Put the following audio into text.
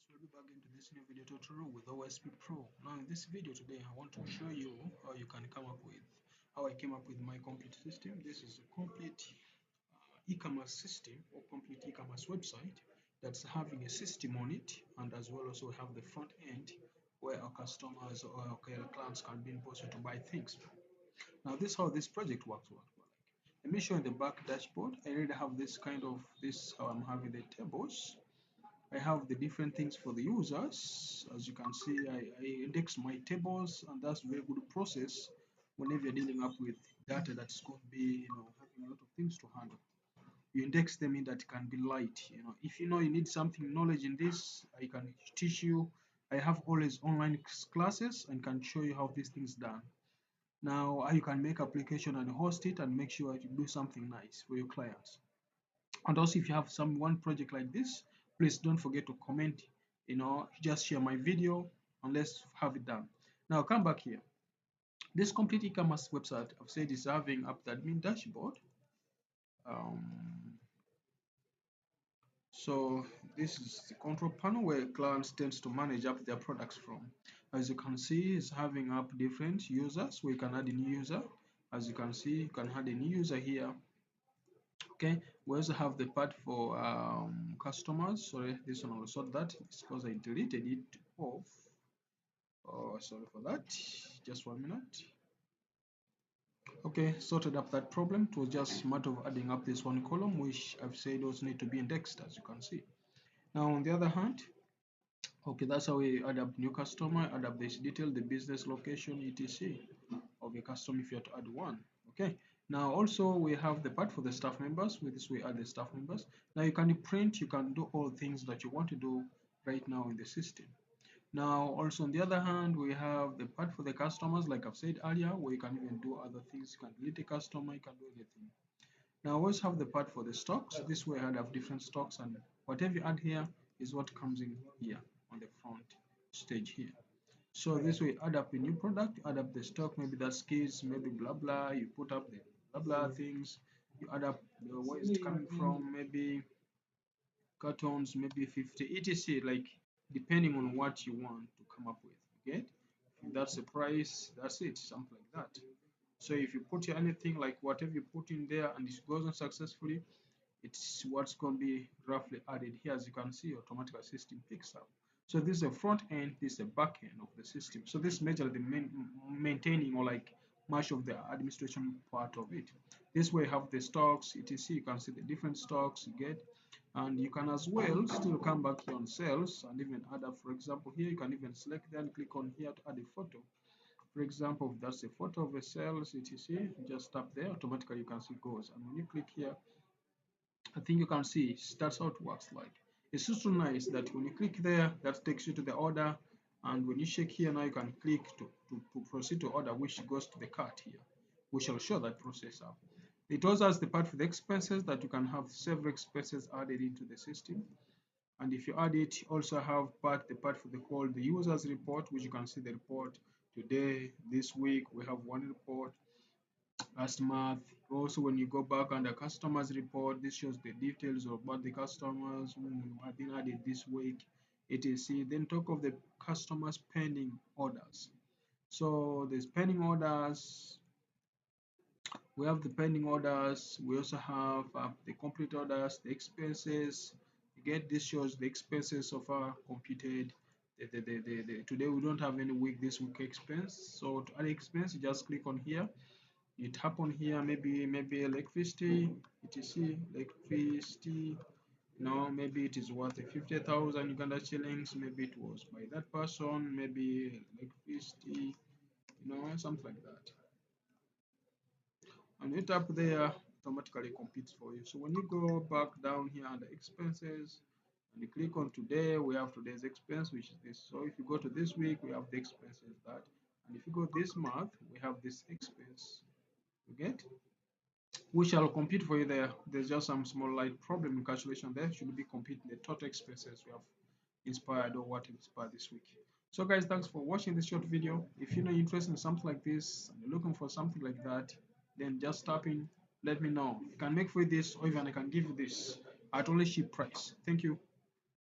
We'll be back into this new video tutorial with OSP Pro. Now in this video today I want to show you how you can come up with how I came up with my complete system. This is a complete e-commerce system or complete e-commerce website that's having a system on it, and as well also have the front end where our customers or our clients can be in position to buy things. Now this is how this project works. Let me show you the back dashboard. I already have this how I'm having the tables. I have the different things for the users. As you can see, I index my tables, and that's a very good process whenever you're dealing up with data that's going to be, having a lot of things to handle. You index them in that can be light. If you need something knowledge in this, I can teach you. I have always online classes and can show you how these things done. Now, how you can make application and host it and make sure you do something nice for your clients. And also, if you have one project like this, please don't forget to comment, just share my video and let's have it done. Now come back here. This complete e-commerce website I've said is having up the admin dashboard. So this is the control panel where clients tends to manage up their products from. As you can see, it's having up different users. We can add a new user. As you can see, you can add a new user here. Okay, we also have the part for customers. Sorry, this one will sort that. It's because I deleted it off. Oh, sorry for that. Just 1 minute. Okay, sorted up that problem. It was just a matter of adding up this one column, which I've said those need to be indexed, as you can see. Now, on the other hand, okay, that's how we add up new customer, add up this detail, the business location, etc. of a customer if you have to add one. Okay. Now also we have the part for the staff members. With this we add the staff members. Now you can print, you can do all things that you want to do right now in the system. Now also on the other hand, we have the part for the customers, like I've said earlier, where you can even do other things. You can delete a customer, you can do anything. Now we also have the part for the stocks. This way I have different stocks, and whatever you add here is what comes in here on the front stage here. So this way, add up a new product, add up the stock, maybe that's kids, maybe blah blah. You put up the blah blah things. You add up where it's coming from, maybe cartons, maybe 50, etc. Like depending on what you want to come up with. Okay, if that's the price, that's it, something like that. So if you put anything like whatever you put in there and it goes on successfully, it's what's going to be roughly added here. As you can see, automatically system picks up. So this is the front end, this is the back end of the system. So this measures the maintaining or like much of the administration part of it. This way you have the stocks, etc. You can see the different stocks you get, and you can as well still come back here on sales and even add up. For example, here you can even select then click on here to add a photo. For example, if that's a photo of a sales, etc. Just tap there, automatically you can see it goes. And when you click here, I think you can see that's how it works like. It's just so nice that when you click there, that takes you to the order, and when you check here now, you can click to proceed to order, which goes to the cart here. We shall show that process up. It also has the part for the expenses that you can have several expenses added into the system. And if you add it, you also have the part for the users report, which you can see the report today, this week. We have one report. Last month. Also, when you go back under customers report, this shows the details about the customers who have been added this week, etc. Then talk of the customers pending orders. So the pending orders, we have the pending orders. We also have the complete orders, the expenses. This shows the expenses so far computed. Today we don't have any this week expense. So to add expense, you just click on here. It happened here, maybe electricity, etc. Electricity, maybe it is worth 50,000 Uganda shillings. Maybe it was by that person. Maybe electricity, something like that. And it up there automatically competes for you. So when you go back down here under expenses and you click on today, we have today's expense, which is this. So if you go to this week, we have the expenses that, and if you go this month, we have this expense. You get? We shall compute for you there. There's just some small light problem in calculation there. Should be computing the total expenses we have inspired or what inspired this week. So guys, thanks for watching this short video. If you're interested in something like this and you're looking for something like that, then just tap in, let me know. You can make for this, or even I can give you this at only cheap price. Thank you.